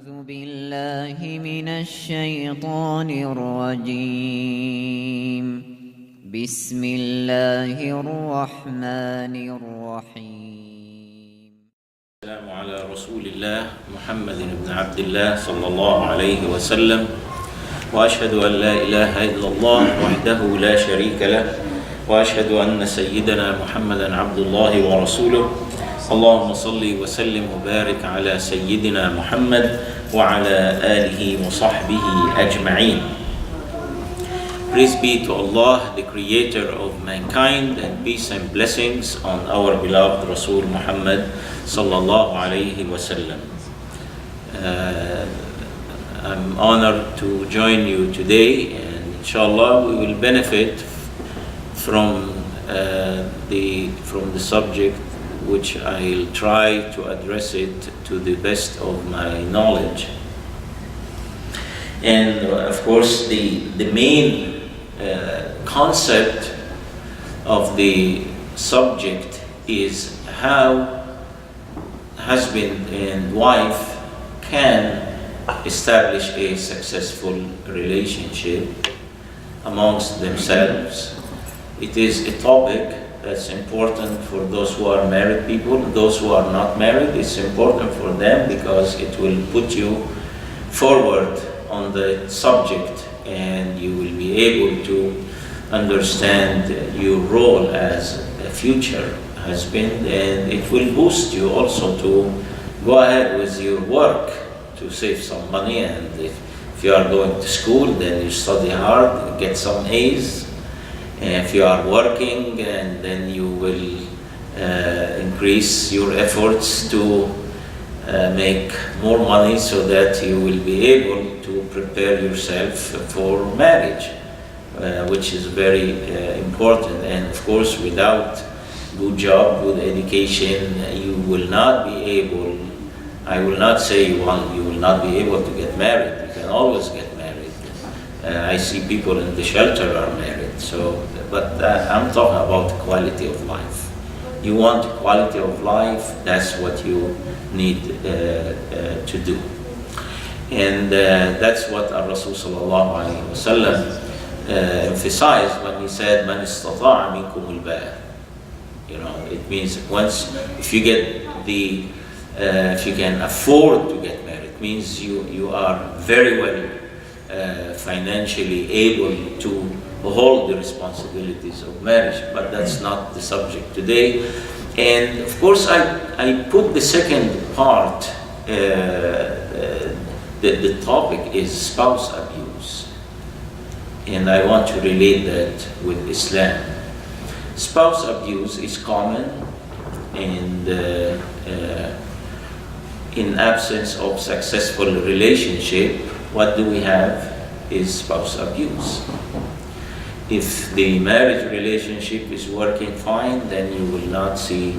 أعوذ بالله من الشيطان الرجيم. بسم الله الرحمن الرحيم. السلام على رسول الله محمد بن عبد الله صلى الله عليه وسلم، وأشهد أن لا إله إلا الله وحده لا شريك له، وأشهد أن سيدنا محمدا عبد الله ورسوله. اللهم صل وسلم وبارك على سيدنا محمد وعلى آله وصحبه أجمعين. Praise be to Allah, the creator of mankind, and peace and blessings on our beloved Rasul Muhammad sallallahu alayhi wa sallam. I'm honored to join you today, and inshallah we will benefit from the subject, which I'll try to address it to the best of my knowledge. And of course the main concept of the subject is how husband and wife can establish a successful relationship amongst themselves. It is a topic that's important for those who are married people. Those who are not married, it's important for them because it will put you forward on the subject, and you will be able to understand your role as a future husband, and it will boost you also to go ahead with your work to save some money. And if you are going to school, then you study hard, get some A's. If you are working, and then you will increase your efforts to make more money so that you will be able to prepare yourself for marriage, which is very important. And of course, without good job, good education, you will not be able, I will not say you will not be able to get married. You can always get married. I see people in the shelter are married. But I'm talking about quality of life. You want quality of life, that's what you need to do. And that's what our Rasul sallallahu alayhi wa sallam emphasized when he said, "Man istata'a minkum al-ba'a." You know, it means if you can afford to get married, it means you are very well financially able to hold the responsibilities of marriage. But that's not the subject today. And of course I put the second part, the topic is spouse abuse, and I want to relate that with Islam. Spouse abuse is common, and in absence of successful relationship, what do we have is spouse abuse. If the marriage relationship is working fine, then you will not see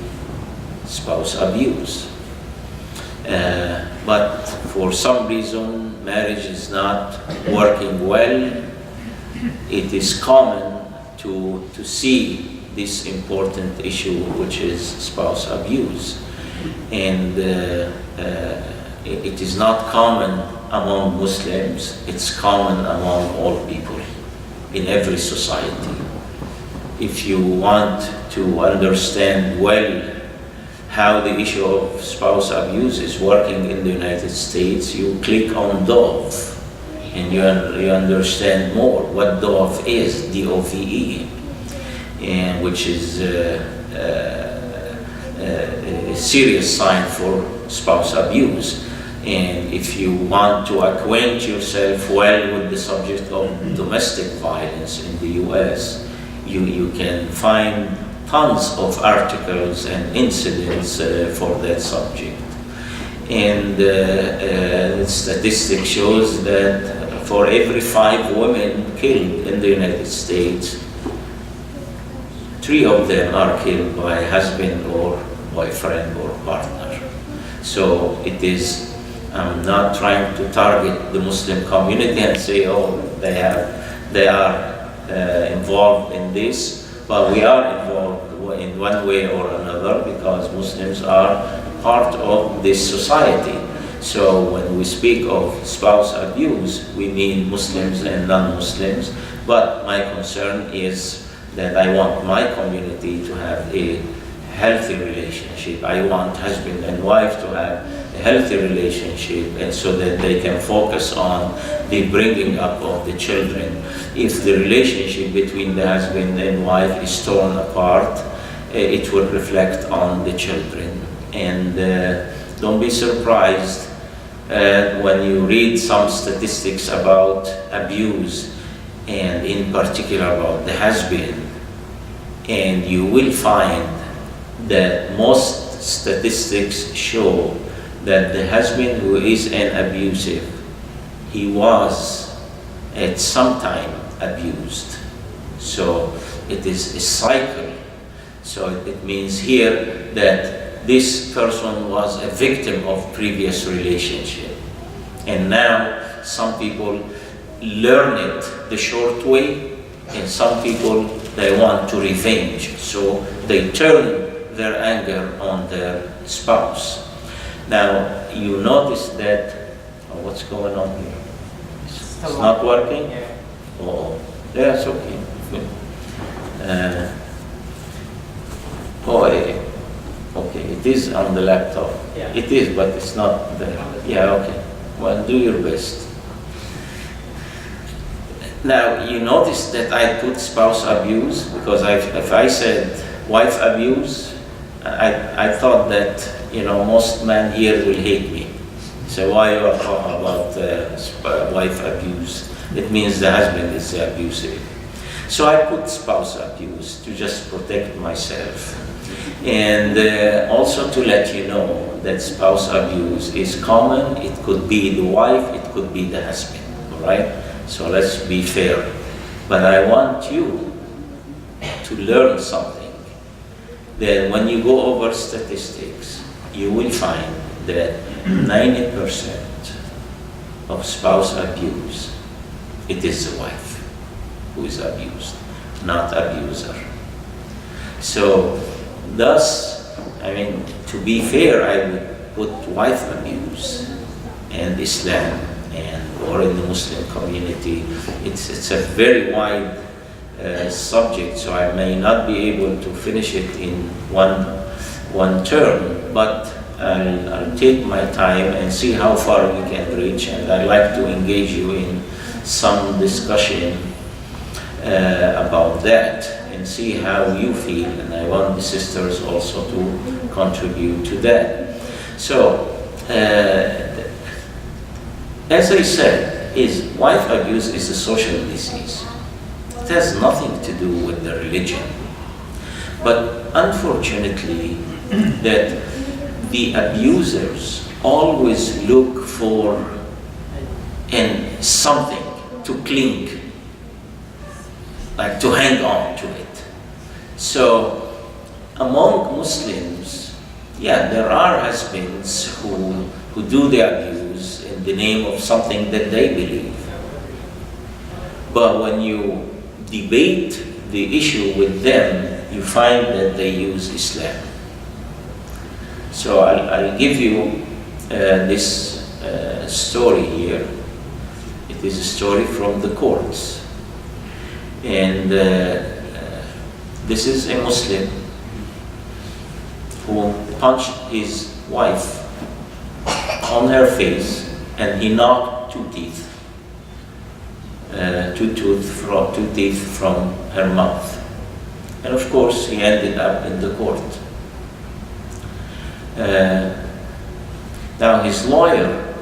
spouse abuse. But for some reason, marriage is not working well. It is common to see this important issue, which is spouse abuse. And it is not common among Muslims, it's common among all people in every society. If you want to understand well how the issue of spouse abuse is working in the United States, you click on DOVE, and you understand more what DOVE is, D-O-V-E, and which is a serious sign for spouse abuse. And if you want to acquaint yourself well with the subject of domestic violence in the US, you can find tons of articles and incidents for that subject. And the statistic shows that for every 5 women killed in the United States, 3 of them are killed by husband or boyfriend or partner. So it is, I'm not trying to target the Muslim community and say, oh, they are involved in this, but we are involved in one way or another because Muslims are part of this society. So when we speak of spouse abuse, we mean Muslims and non-Muslims. But my concern is that I want my community to have a healthy relationship. I want husband and wife to have a healthy relationship, and so that they can focus on the bringing up of the children. If the relationship between the husband and wife is torn apart, it will reflect on the children. And don't be surprised when you read some statistics about abuse, and in particular about the husband, and you will find that most statistics show that the husband who is an abusive, he was at some time abused. So it is a cycle. So it means here that this person was a victim of previous relationship. And now some people learn it the short way, and some people, they want to revenge. So they turn their anger on their spouse. Now, you notice that, what's going on here? It's not working? Yeah. Oh, yeah, it's okay. Good. Okay, it is on the laptop. Yeah. It is, but it's not there. Yeah, okay. Well, do your best. Now, you notice that I put spouse abuse, because if I said wife abuse, I thought that, most men here will hate me. So why you are talking about wife abuse? It means the husband is abusive. So I put spouse abuse to just protect myself. And also to let you know that spouse abuse is common. It could be the wife, it could be the husband, all right? So let's be fair. But I want you to learn something. That when you go over statistics, you will find that 90% of spouse abuse, it is the wife who is abused, not abuser. So thus, to be fair, I would put wife abuse and Islam, or in the Muslim community. It's a very wide subject, so I may not be able to finish it in one term, but I'll take my time and see how far we can reach, and I'd like to engage you in some discussion about that and see how you feel, and I want the sisters also to contribute to that. So, as I said, wife abuse is a social disease. It has nothing to do with the religion. But unfortunately, that the abusers always look for something to cling, like to hang on to it. So among Muslims, there are husbands who do the abuse in the name of something that they believe. But when you debate the issue with them, you find that they use Islam. So I'll give you this story here. It is a story from the courts. And this is a Muslim who punched his wife on her face, and he knocked two teeth from her mouth. And of course, he ended up in the court. Now his lawyer,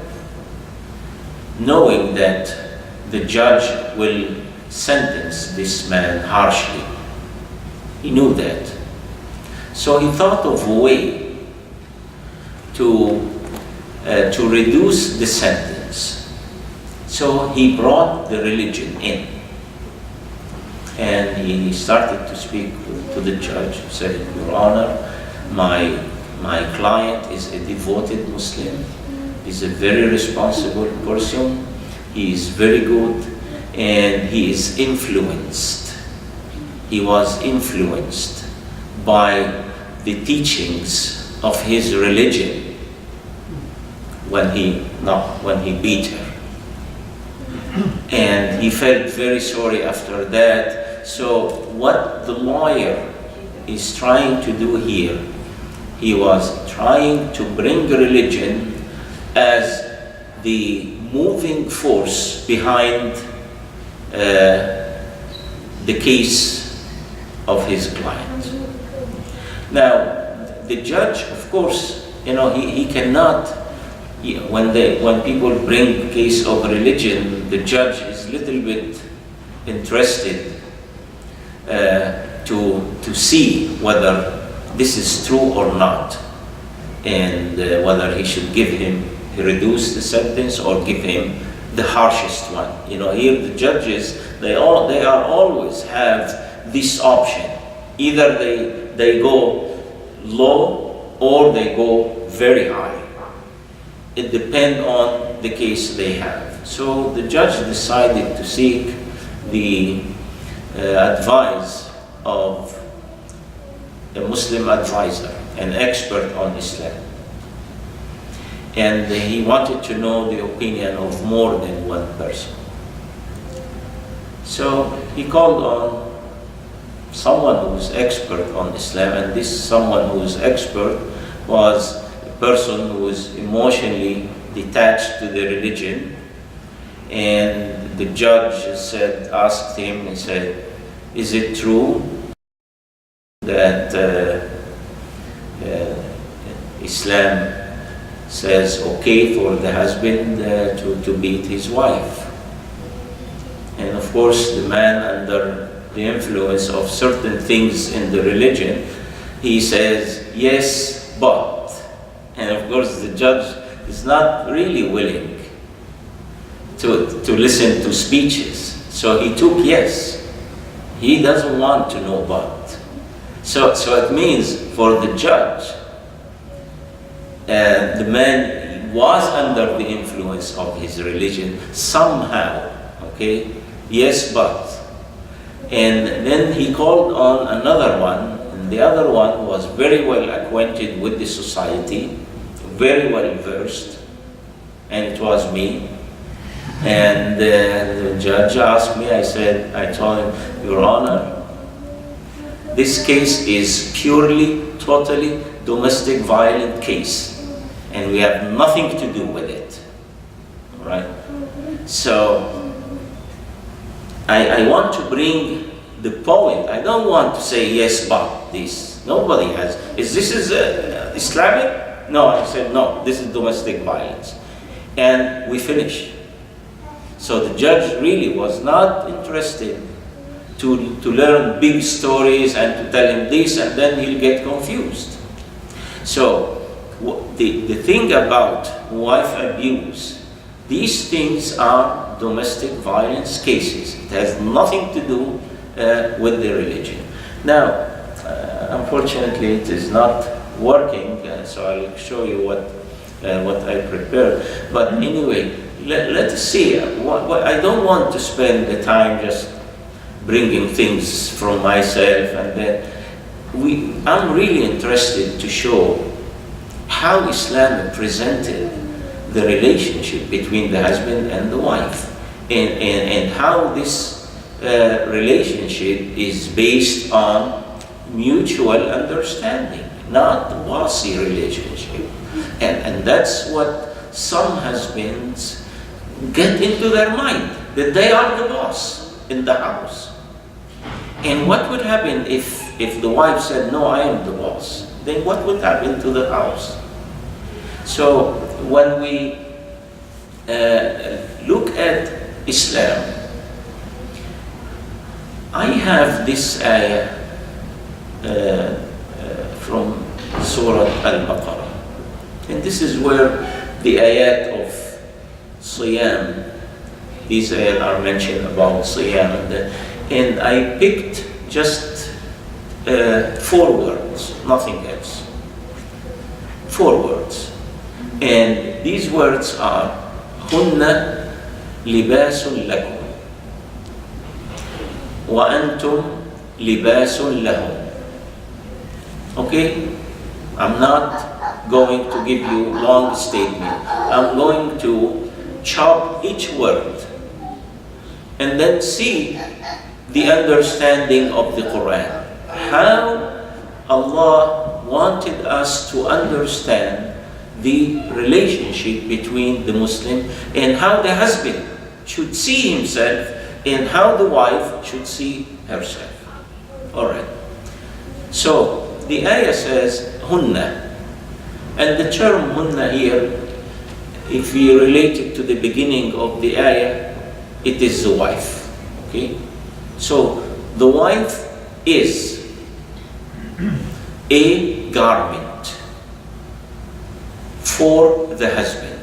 knowing that the judge will sentence this man harshly, he knew that. So he thought of a way to reduce the sentence. So he brought the religion in. And he started to speak to the judge. He said, "Your Honor, my client is a devoted Muslim. He's a very responsible person. He is very good, and he is influenced. He was influenced by the teachings of his religion, when he beat her. And he felt very sorry after that. So what the lawyer is trying to do here, he was trying to bring religion as the moving force behind the case of his client. Now, the judge, of course, he cannot, when people bring case of religion, the judge is a little bit interested to see whether this is true or not, and whether he should reduce the sentence or give him the harshest one. Here the judges, they always have this option. Either they go low or they go very high. It depends on the case they have. So the judge decided to seek the advice of a Muslim advisor, an expert on Islam. And he wanted to know the opinion of more than one person. So he called on someone who was expert on Islam, and this someone who was expert was a person who was emotionally detached to the religion. And the judge asked him and said, is it true that Islam says okay for the husband to beat his wife? And of course the man, under the influence of certain things in the religion, he says, yes, but. And of course the judge is not really willing to listen to speeches. So he took yes. He doesn't want to know but. So it means for the judge, the man was under the influence of his religion somehow, okay? Yes, but. And then he called on another one, and the other one was very well acquainted with the society, very well versed, and it was me. And the judge asked me, I told him, Your Honor, this case is purely, totally domestic violent case, and we have nothing to do with it, all right? So I want to bring the point. I don't want to say yes, but this. Nobody has. Is Islamic? No, I said no. This is domestic violence, and we finish. So the judge really was not interested to learn big stories and to tell him this, and then he'll get confused. So the thing about wife abuse, these things are domestic violence cases. It has nothing to do with the religion. Now, unfortunately, it is not working, so I'll show you what I prepared. But anyway, let us see. I don't want to spend the time just bringing things from myself, and then I'm really interested to show how Islam presented the relationship between the husband and the wife, and how this relationship is based on mutual understanding, not bossy relationship. And that's what some husbands get into their mind, that they are the boss in the house. And what would happen if the wife said, no, I am the boss? Then what would happen to the house? So when we look at Islam, I have this ayah from Surah Al-Baqarah. And this is where the ayat of Siyam, these ayat are mentioned about Siyam. And I picked just 4 words, nothing else. 4 words. And these words are Hunna libasun lakum wa antum libasun lahum. Okay? I'm not going to give you long statement. I'm going to chop each word and then see the understanding of the Quran. How Allah wanted us to understand the relationship between the Muslim and how the husband should see himself and how the wife should see herself. Alright. So the ayah says hunna. And the term hunna here, if we relate it to the beginning of the ayah, it is the wife. Okay? So the wife is a garment for the husband.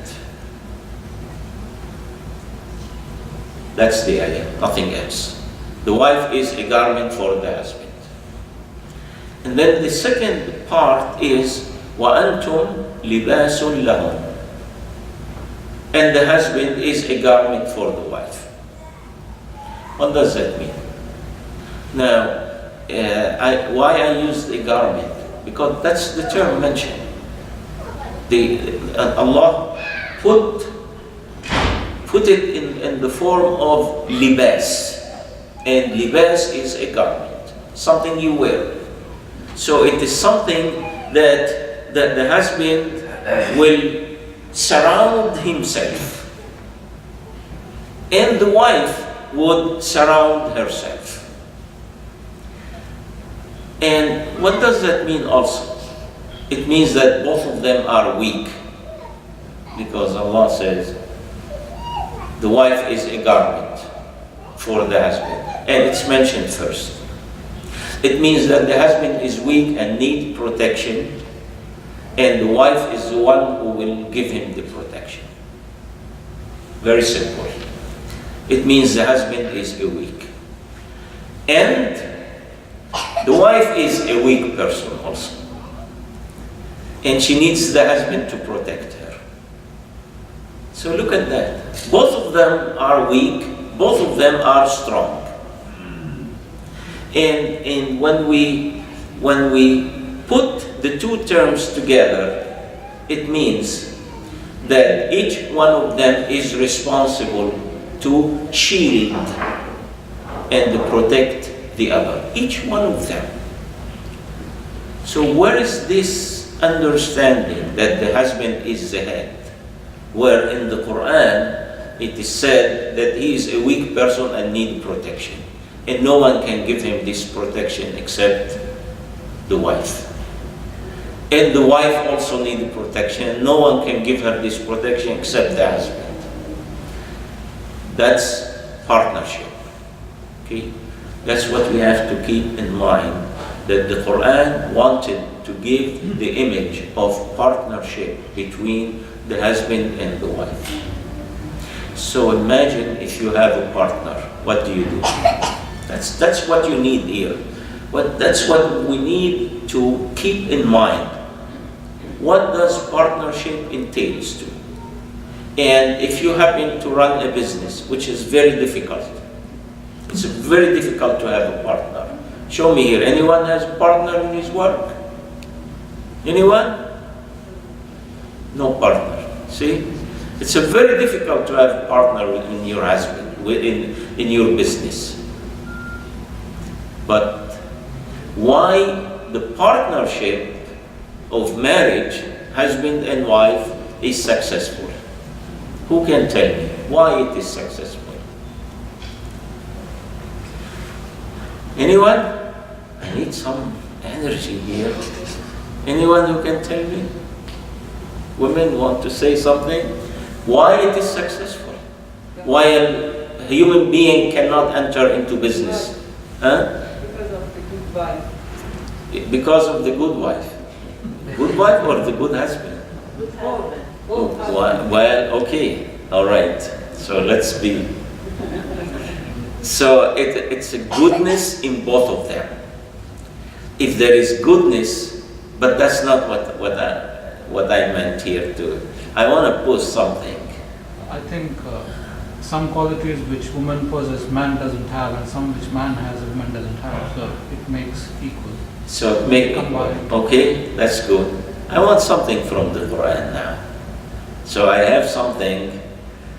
That's the ayah, nothing else. The wife is a garment for the husband. And then the second part is وَأَنْتُمْ لِبَاسٌ لَهُمْ. And the husband is a garment for the wife. What does that mean? Now, why I used a garment? Because that's the term mentioned. Allah put it in the form of libas. And libas is a garment, something you wear. So it is something that the husband will surround himself, and the wife would surround herself. And what does that mean also? It means that both of them are weak, because Allah says the wife is a garment for the husband, and it's mentioned first. It means that the husband is weak and needs protection, and the wife is the one who will give him the protection. Very simple. It means the husband is a weak. And the wife is a weak person also. And she needs the husband to protect her. So look at that. Both of them are weak, both of them are strong. And when we put the two terms together, it means that each one of them is responsible to shield and to protect the other. Each one of them. So where is this understanding that the husband is the head? Where in the Quran it is said that he is a weak person and needs protection. And no one can give him this protection except the wife. And the wife also needs protection, and no one can give her this protection except the husband. That's partnership. Okay? That's what we have to keep in mind, that the Quran wanted to give the image of partnership between the husband and the wife. So imagine if you have a partner, what do you do? That's what you need here. That's what we need to keep in mind. What does partnership entails to? And if you happen to run a business, which is very difficult, it's very difficult to have a partner. Show me here. Anyone has a partner in his work? Anyone? No partner. See? It's very difficult to have a partner in your husband, in your business. But why the partnership of marriage, husband and wife, is successful? Who can tell me why it is successful? Anyone? I need some energy here. Anyone who can tell me? Women want to say something? Why it is successful? Why a human being cannot enter into business? Huh? Because of the good wife. Good wife or the good husband? Good husband. Well, okay, all right. So let's be. So it's a goodness in both of them. If there is goodness, but that's not what I meant here too. I want to post something. I think some qualities which woman possesses, man doesn't have, and some which man has, a woman doesn't have. So it makes equal. So make combined. Okay, that's good. I want something from the Quran now. So I have something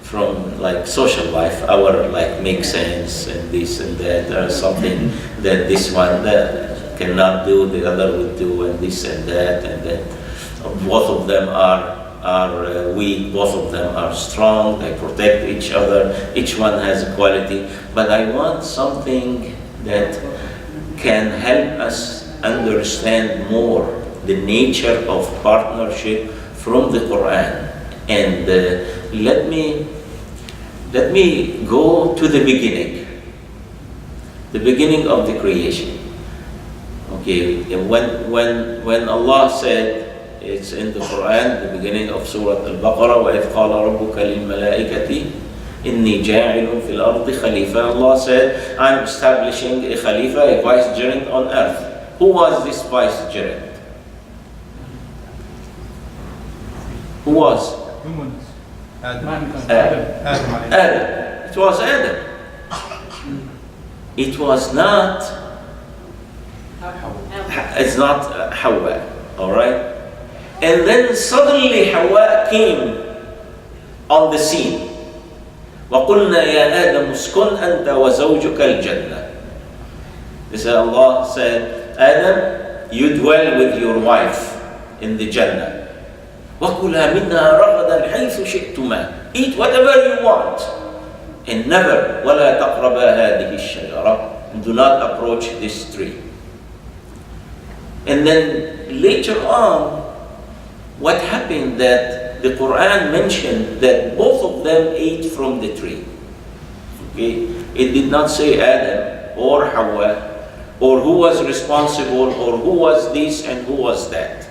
from like social life, our like make sense and this and that, or something that this one that cannot do, the other would do, and this and that, and that. Both of them are weak, both of them are strong, they protect each other, each one has a quality. But I want something that can help us understand more the nature of partnership from the Quran. And let me go to the beginning of the creation. Okay, when Allah said, it's in the Quran, the beginning of Surah Al-Baqarah, وَإِذْ قَالَ رَبُّكَ لِلْمَلَائِكَةِ إِنِّي جَاعِلٌ فِي الْأَرْضِ خَلِيفَةً. Allah said, I'm establishing a Khalifa, a vicegerent on earth. Who was this vicegerent? Who was? Humans. Adam. It was Adam. It was not. It's not Hawa. All right. And then suddenly Hawa came on the scene. وَقُلْنَا يَا آدَمُ اسْكُنْ أَنْتَ وَزَوْجُكَ الْجَنَّةِ. Allah said, Adam, you dwell with your wife in the Jannah. وَكُلَا مِنَّا رَغَدًا حَيْثُ شِئْتُمَا. Eat whatever you want. And never, وَلَا تَقْرَبَا هَذِهِ الشَّجَرَةِ. Do not approach this tree. And then later on, what happened that the Quran mentioned that both of them ate from the tree. Okay? It did not say Adam or Hawa, or who was responsible, or who was this and who was that.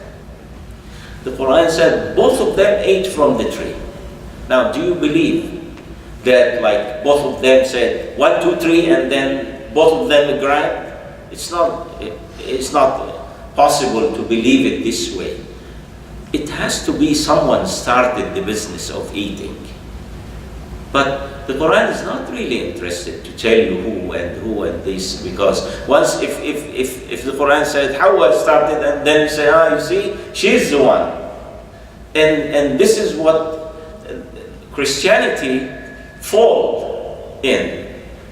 The Quran said both of them ate from the tree. Now, do you believe that like both of them said 1, 2, 3 and then both of them agreed? It's not possible to believe it this way. It has to be someone started the business of eating. But the Quran is not really interested to tell you who and this, because once if the Quran said Hawa started and then you say, you see, she's the one. And this is what Christianity fall in,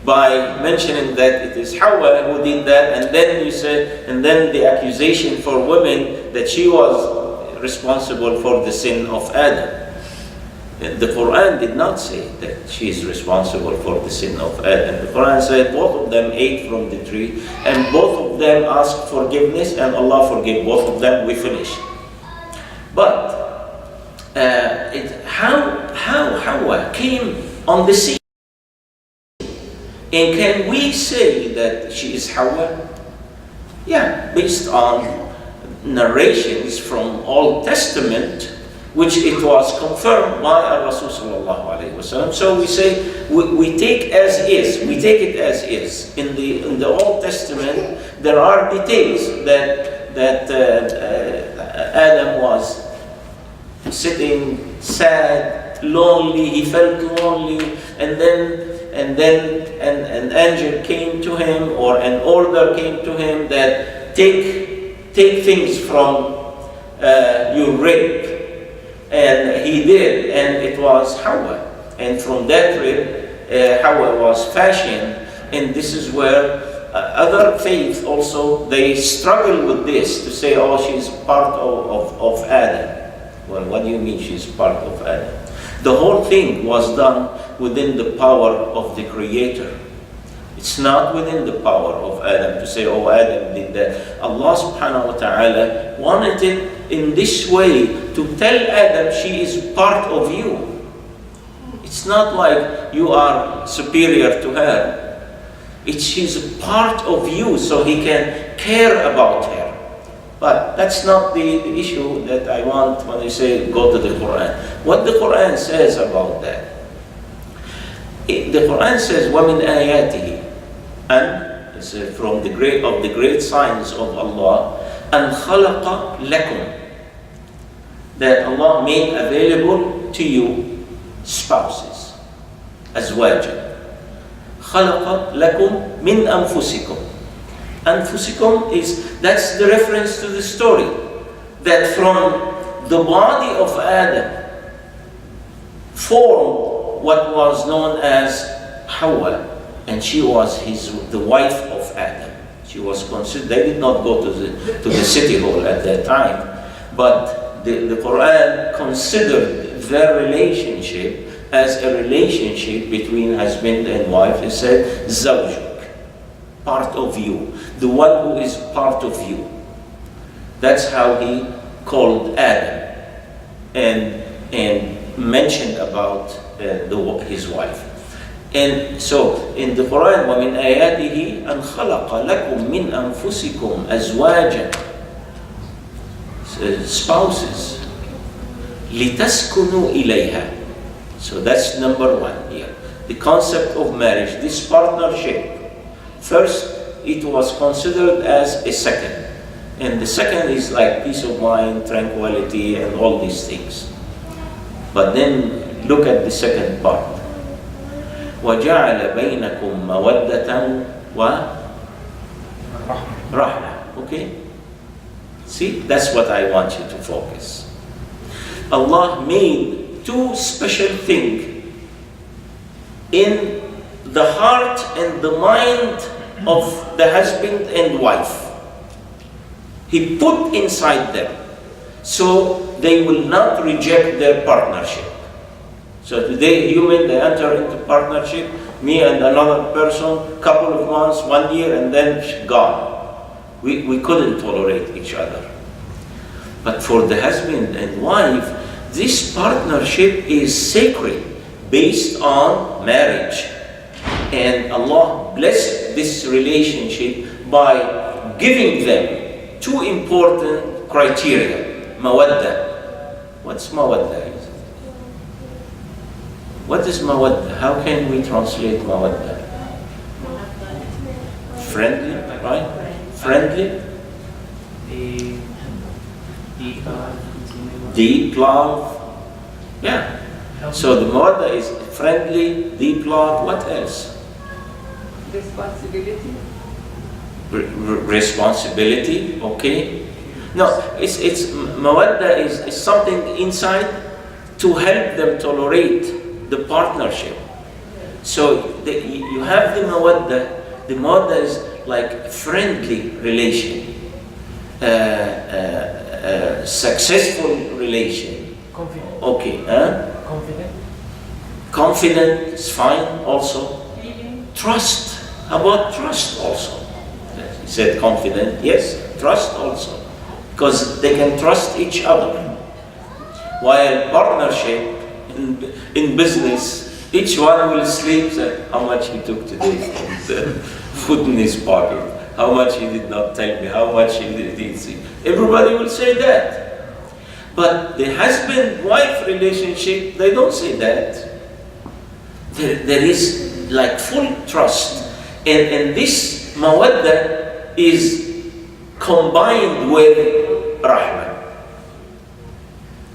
by mentioning that it is Hawa who did that, and then you say, and then the accusation for women that she was responsible for the sin of Adam. The Quran did not say that she is responsible for the sin of Adam. The Quran said both of them ate from the tree, and both of them asked forgiveness, and Allah forgave both of them. We finished. But how Hawa came on the scene, and can we say that she is Hawa? Yeah, based on narrations from Old Testament, which it was confirmed by our Rasul sallallahu alaihi wasallam. So we say we take as is. We take it as is. In the Old Testament, there are details that Adam was sitting sad, lonely. He felt lonely, and then an angel came to him, or an order came to him that take things from your rib. And he did, and it was Hawa. And from that rib, Hawa was fashioned. And this is where other faiths also, they struggle with this, to say, she's part of Adam. Well, what do you mean she's part of Adam? The whole thing was done within the power of the Creator. It's not within the power of Adam to say, Adam did that. Allah subhanahu wa ta'ala wanted it in this way, to tell Adam she is part of you. It's not like you are superior to her. She's a part of you, so he can care about her. But that's not the issue that I want when I say go to the Quran. What the Quran says about that? The Quran says, وَمِنْ آيَاتِهِ, and it's from the great signs of Allah, أَنْ خَلَقَ لَكُمْ, that Allah made available to you spouses, أزواجا. خَلَقَ لَكُمْ مِنْ أَنفُسِكُمْ. Anfusikum that's the reference to the story. that from the body of Adam formed what was known as Hawa, and she was the wife of Adam. She was considered. They did not go to the city hall at that time, but the Quran considered their relationship as a relationship between husband and wife. It said, "Zawjuk," part of you, the one who is part of you. That's how he called Adam, and mentioned about his wife. And so in the Quran, وَمِنْ آيَاتِهِ أَنْ خَلَقَ لَكُم مِّنْ أَنفُسِكُمْ أَزْوَاجًا, spouses, لِتَسْكُنُوا إِلَيْهَا. So that's number one here. The concept of marriage, this partnership. First, it was considered as a second. And the second is like peace of mind, tranquility, and all these things. But then look at the second part. وَجَعَلَ بَيْنَكُمْ مَوَدَّةً وَرَحْمَةً. Okay? See, that's what I want you to focus. Allah made two special things in the heart and the mind of the husband and wife. He put inside them, so they will not reject their partnership. So today, human, they enter into partnership, me and another person, couple of months, 1 year, and then gone. We couldn't tolerate each other. But for the husband and wife, this partnership is sacred, based on marriage. And Allah blessed this relationship by giving them two important criteria. Mawadda. What's mawadda? What is mawadda? How can we translate mawadda? Friendly, right? Friendly? Deep love. Yeah. So the mawadda is friendly, deep love. What else? Responsibility. Responsibility, okay. No, it's mawadda is something inside to help them tolerate the partnership. So you have the mawadda. The mawadda is like friendly relation, successful relation. Confident. Okay, Confident. confident is fine also. Trust. How about trust also? He said confident. Yes, trust also, because they can trust each other. While partnership in business, each one will sleep, say how much he took today from the food in his pocket, how much he did not tell me, how much he did see. Everybody will say that. But the husband-wife relationship, they don't say that. There is like full trust. And this mawadda is combined with rahmah.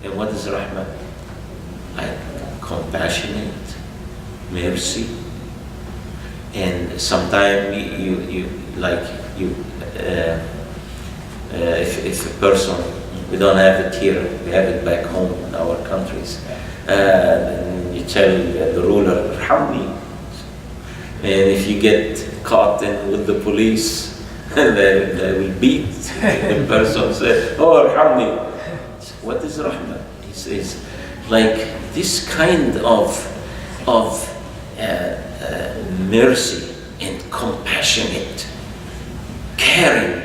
And what is rahmah? Like compassionate, mercy. And sometimes if a person, we don't have it here, we have it back home in our countries, and you tell the ruler, "Arhamni," and if you get caught with the police, they will beat the person. Say, "Oh, Arhamni." What is rahmah? He says, like this kind of mercy and compassionate, caring,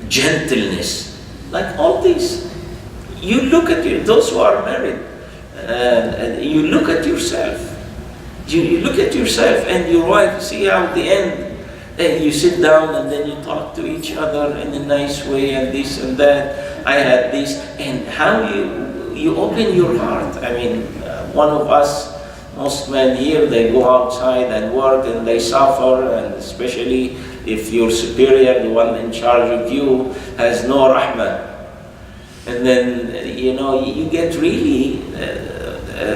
gentleness, like all these. You look at those who are married, and you look at yourself. You look at yourself and your wife. See how at the end, you sit down and then you talk to each other in a nice way, and this and that. I had this, and how you open your heart. I mean, one of us, most men here, they go outside and work and they suffer, and especially if your superior, the one in charge of you, has no rahmah. And then, you get really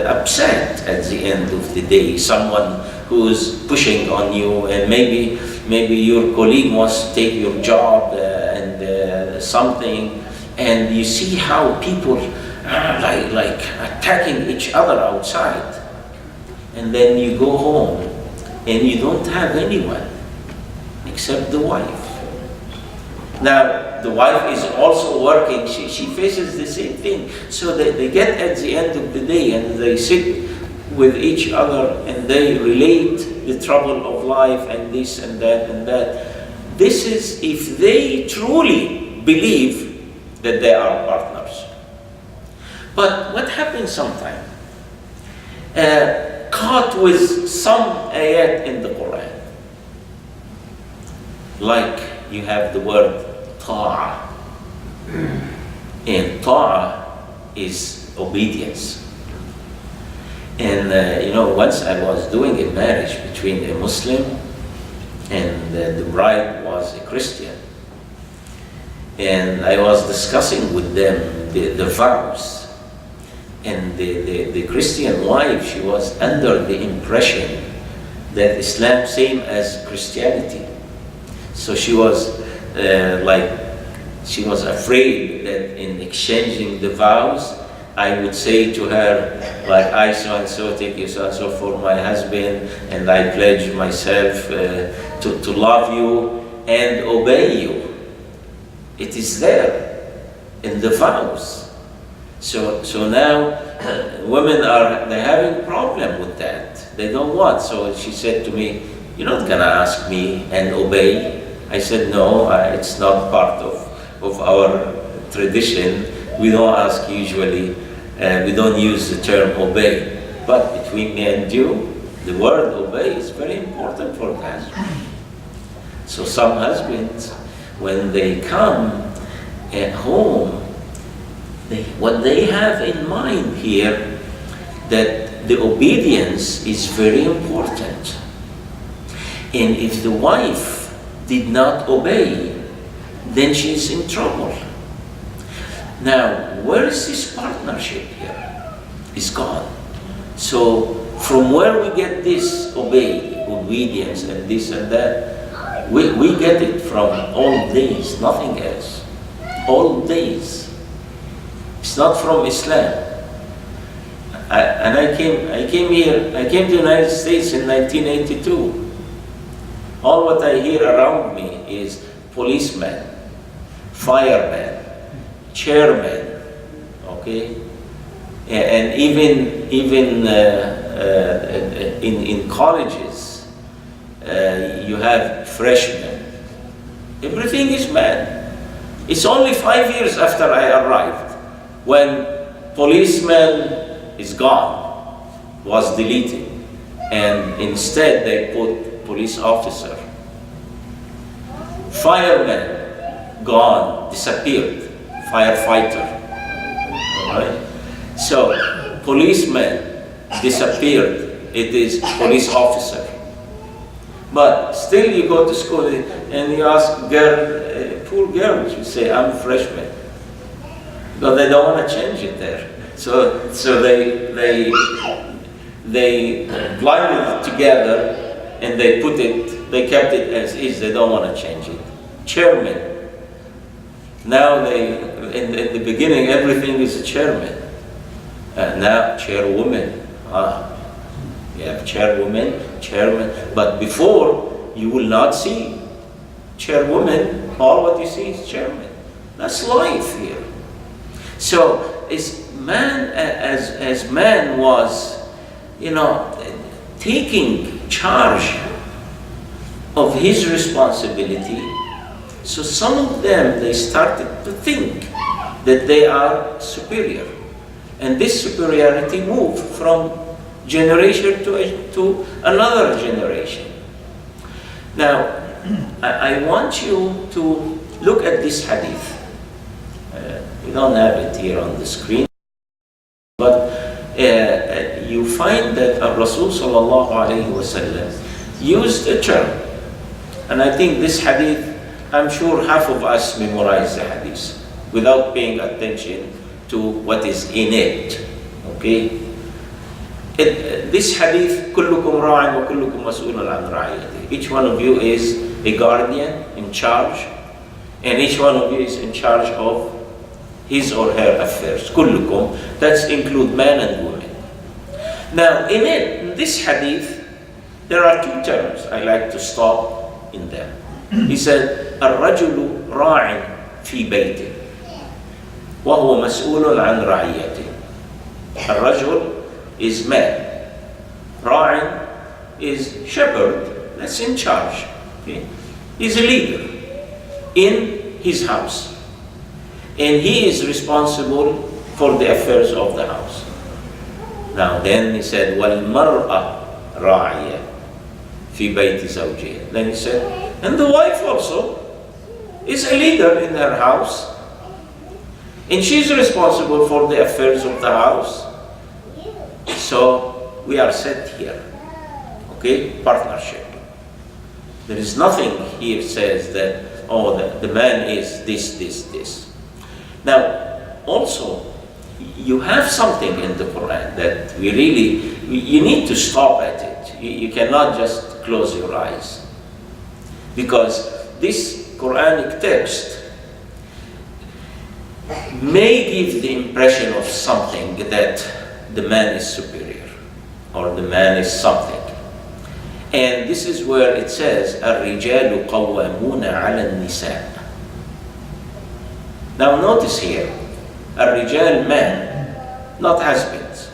upset at the end of the day. Someone who's pushing on you, and maybe your colleague wants to take your job and something, and you see how people are like attacking each other outside, and then you go home and you don't have anyone except the wife. Now, the wife is also working, she faces the same thing. So they get at the end of the day and they sit with each other and they relate the trouble of life and this and that and that. This is if they truly believe that they are partners. But what happens sometimes? Caught with some ayat in the Quran. Like you have the word ta'ah. And ta'ah is obedience. And once I was doing a marriage between a Muslim and the bride was a Christian. And I was discussing with them the vows. And the Christian wife, she was under the impression that Islam same as Christianity. So she was she was afraid that in exchanging the vows, I would say to her, like, I so and so take you so and so for my husband, and I pledge myself to love you and obey you. It is there in the vows. So now women they're having a problem with that. They don't want. So she said to me, "You're not gonna ask me and obey." I said, "No, it's not part of our tradition. We don't ask usually. We don't use the term obey. But between me and you, the word obey is very important for the husband." So some husbands, when they come at home, what they have in mind here, that the obedience is very important. And if the wife did not obey, then she's in trouble. Now, where is this partnership here? It's gone. So, from where we get this obedience and this and that, we get it from old days, nothing else. Old days. It's not from Islam. I came to the United States in 1982. All what I hear around me is policemen, firemen, chairmen, okay? And even in colleges, you have freshmen. Everything is men. It's only 5 years after I arrived when policeman is gone, was deleted, and instead they put police officer. Fireman, gone, disappeared, firefighter. All right? So, policeman, disappeared, it is police officer. But still you go to school and you ask poor girls, you say, "I'm a freshman." But they don't want to change it there. So they blended it together and they kept it as is. They don't want to change it. Chairman. Now in the beginning, everything is a chairman. Now chairwoman. You have chairwoman, chairman. But before, you will not see chairwoman. All what you see is chairman. That's life here. So, as man was, taking charge of his responsibility, so some of them, they started to think that they are superior. And this superiority moved from generation to another generation. Now, I want you to look at this hadith. We don't have it here on the screen, but you find that Rasul sallallahu alayhi wa sallam used a term, and I think this hadith, I'm sure half of us memorize the hadith without paying attention to what is in it. Okay? This hadith, كلكم راع وكلكم مسؤول عن رعيته. Each one of you is a guardian in charge, and each one of you is in charge of his or her affairs. كلكم, that's include man and woman. Now in this hadith, there are two terms I like to stop in them. He said, الرجل راع في بيته وهو مسؤول عن رعيته. الرجل is man. راع is shepherd, that's in charge. Okay? He's a leader in his house. And he is responsible for the affairs of the house. Now then he said, وَالْمَرْأَةُ رَاعِيَةٌ فِي بَيْتِ زَوْجِهَا. Then he said, and the wife also is a leader in her house. And she's responsible for the affairs of the house. So we are set here. Okay? Partnership. There is nothing here says that, oh, the man is this. Now, also, you have something in the Quran that you need to stop at it. You cannot just close your eyes. Because this Quranic text may give the impression of something that the man is superior or the man is something. And this is where it says, الرجال قوامون على النساء. Now notice here, الرجال man, not husbands.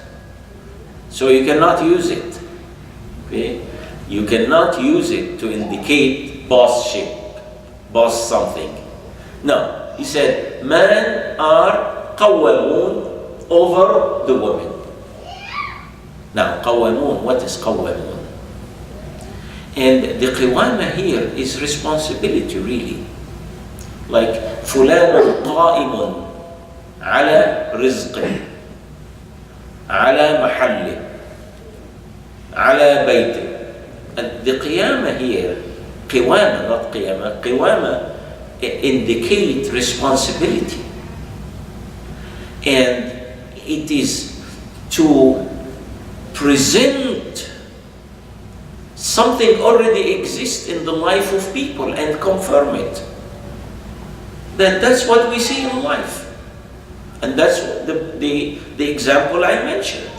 So you cannot use it. Okay? You cannot use it to indicate bossship, boss something. No, he said, men are قوامون over the women. Now, قوامون, what is قوامون? And the qiwama here is responsibility really. Like, فلان قائم على رزقه, على محله, على بيته. And the qiyamah here, qiwama, not qiyamah, qiwama indicate responsibility. And it is to present something already exists in the life of people and confirm it. That's what we see in life. And that's the example I mentioned.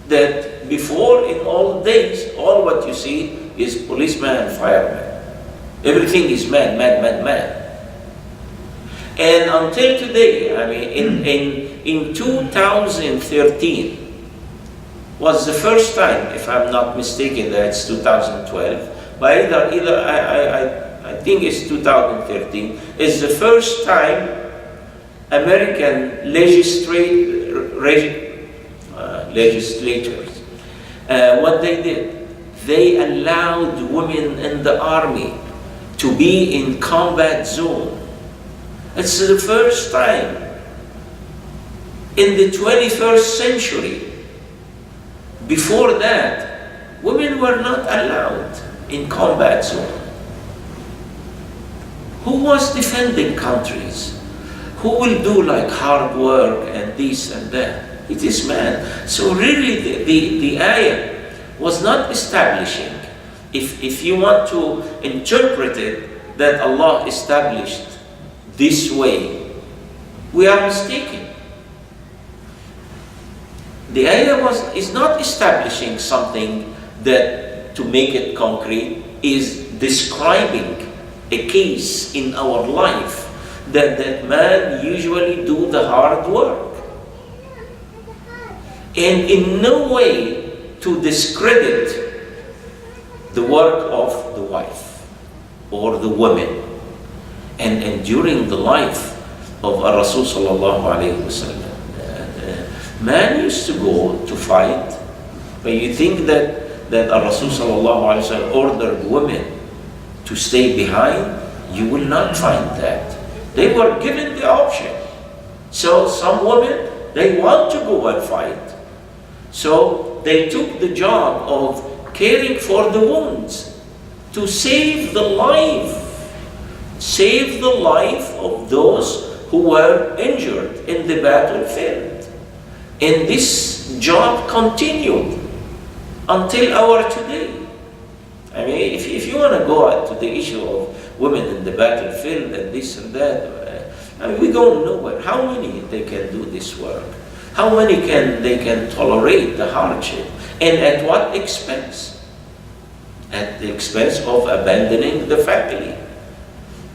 That before, in all days, all what you see is policeman and fireman. Everything is man. And until today, I mean, in 2013, was the first time, if I'm not mistaken, that's 2012, but either I think it's 2013, is the first time American legislators, what they did, they allowed women in the army to be in combat zone. It's the first time in the 21st century. Before that, women were not allowed in combat zone. Who was defending countries? Who will do like hard work and this and that? It is man. So really the ayah was not establishing, if you want to interpret it, that Allah established this way, we are mistaken. The ayah is not establishing something that, to make it concrete, is describing a case in our life that man usually do the hard work. And in no way to discredit the work of the wife or the woman. And during the life of Rasul sallallahu alayhi wa sallam, man used to go to fight, but you think that Rasul sallallahu alayhi wa sallam ordered women to stay behind? You will not find that. They were given the option. So some women, they want to go and fight. So they took the job of caring for the wounds to save the life of those who were injured in the battlefield. And this job continued until our today. I mean, if you want to go out to the issue of women in the battlefield and this and that, I mean, we go nowhere. How many they can do this work? How many they can tolerate the hardship? And at what expense? At the expense of abandoning the family.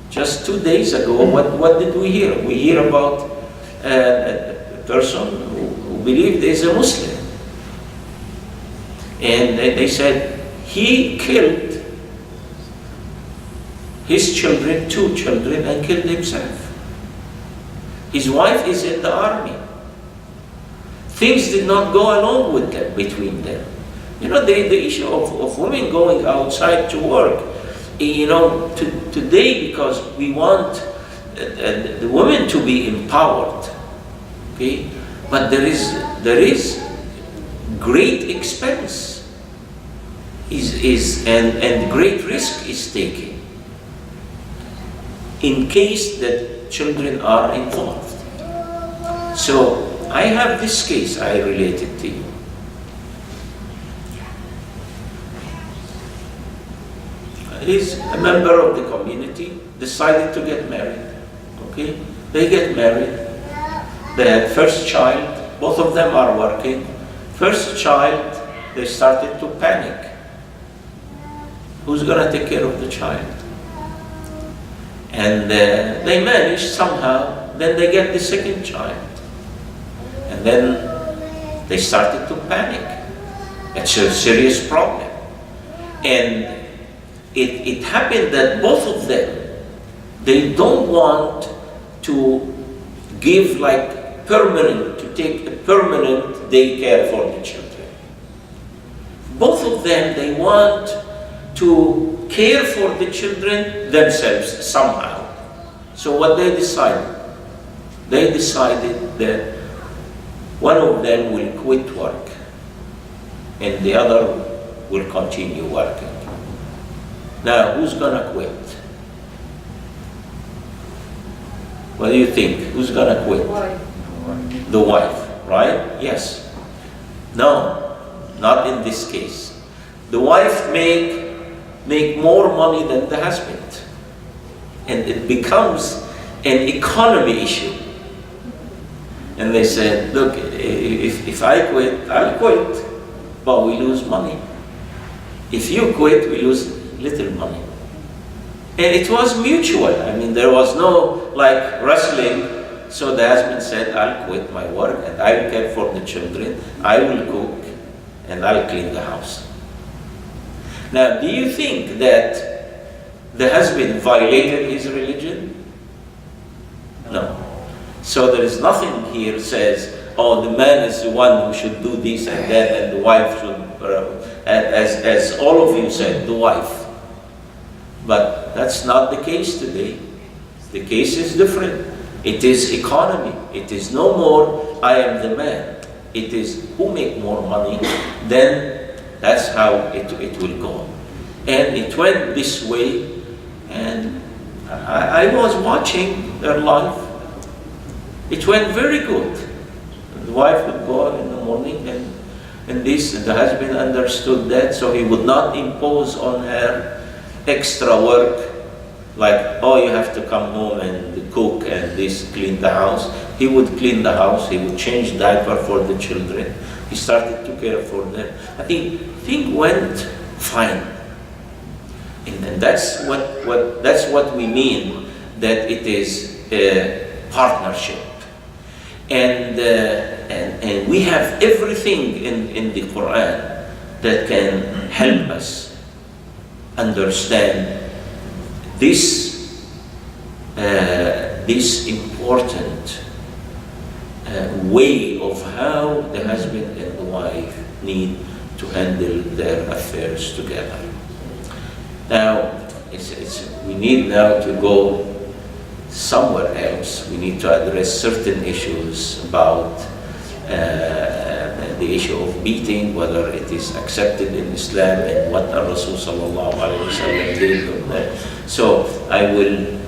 Just 2 days ago, what did we hear? We hear about a person who believed is a Muslim. And they said he killed his children, 2 children, and killed himself. His wife is in the army. Things did not go along with them, between them. You know, the issue of women going outside to work, you know, today, because we want the women to be empowered, okay? But there is great expense and great risk is taken in case that children are involved. So I have this case I related to you. He's a member of the community, decided to get married. Okay? They get married. They had first child, both of them are working. First child, they started to panic. Who's gonna take care of the child? And they managed somehow, then they get the second child. And then they started to panic. It's a serious problem. And it happened that both of them, they don't want to give like permanent, to take a permanent daycare for the children. Both of them, they want to care for the children themselves somehow. So what they decided? They decided that one of them will quit work and the other will continue working. Now, who's gonna quit? What do you think? Who's gonna quit? The wife, right? Yes. No, not in this case. The wife make more money than the husband. And it becomes an economy issue. And they said, look, if I quit, I'll quit, but we lose money. If you quit, we lose little money. And it was mutual. I mean, there was no like wrestling. So the husband said, I'll quit my work and I will care for the children. I will cook and I'll clean the house. Now, do you think that the husband violated his religion? No. So there is nothing here says, oh, the man is the one who should do this and that, and the wife should, as all of you said, the wife. But that's not the case today. The case is different. It is economy. It is no more, I am the man. It is who make more money, then that's how it will go. And it went this way, and I was watching their life. It went very good. The wife would go out in the morning and the husband understood that, so he would not impose on her extra work, like, oh, you have to come home and cook and clean the house. He would clean the house, he would change diaper for the children. He started to care for them. I think things went fine. And that's what we mean, that it is a partnership. And we have everything in the Quran that can help us understand this important way of how the husband and the wife need to handle their affairs together. Now, we need now to go somewhere else. We need to address certain issues about the issue of beating, whether it is accepted in Islam, and what Rasul sallallahu alaihi wasallam did on that. So I will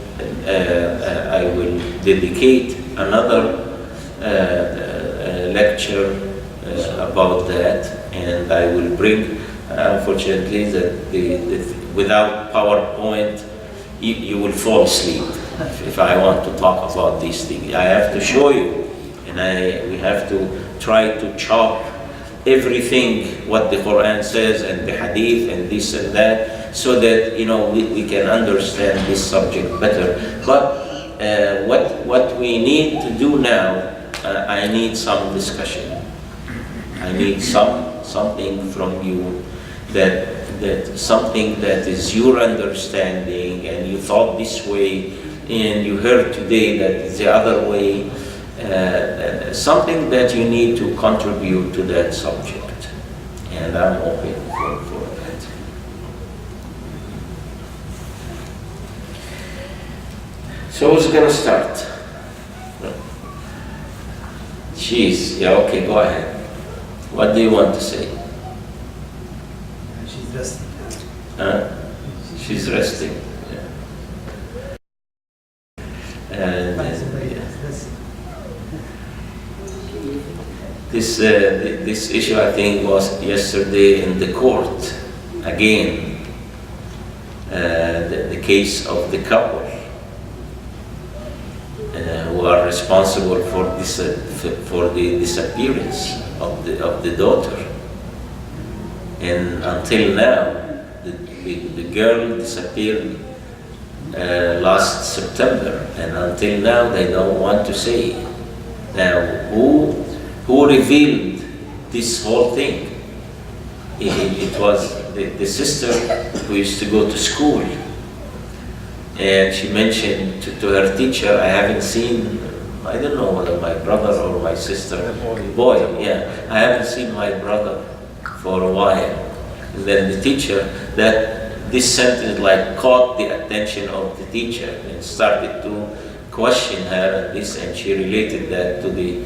dedicate another lecture about that, and I will bring, unfortunately, that without PowerPoint, you will fall asleep. if I want to talk about these things. I have to show you, and we have to try to chop everything what the Quran says and the Hadith and this and that, so that we can understand this subject better. But what we need to do now, I need some discussion. I need something from you, that something that is your understanding, and you thought this way, and you heard today that it's the other way. Something that you need to contribute to that subject, and I'm open for that. So who's going to start? Okay, go ahead. What do you want to say? She's resting. She's resting. And this issue, I think, was yesterday in the court again. The case of the couple who are responsible for the disappearance of the daughter, and until now, the girl disappeared last September, and until now they don't want to say. Now, who revealed this whole thing? It was the sister who used to go to school, and she mentioned to her teacher, I haven't seen, I don't know whether my brother or my sister, boy, I haven't seen my brother for a while. And then the teacher, this sentence caught the attention of the teacher and started to question her and she related that to the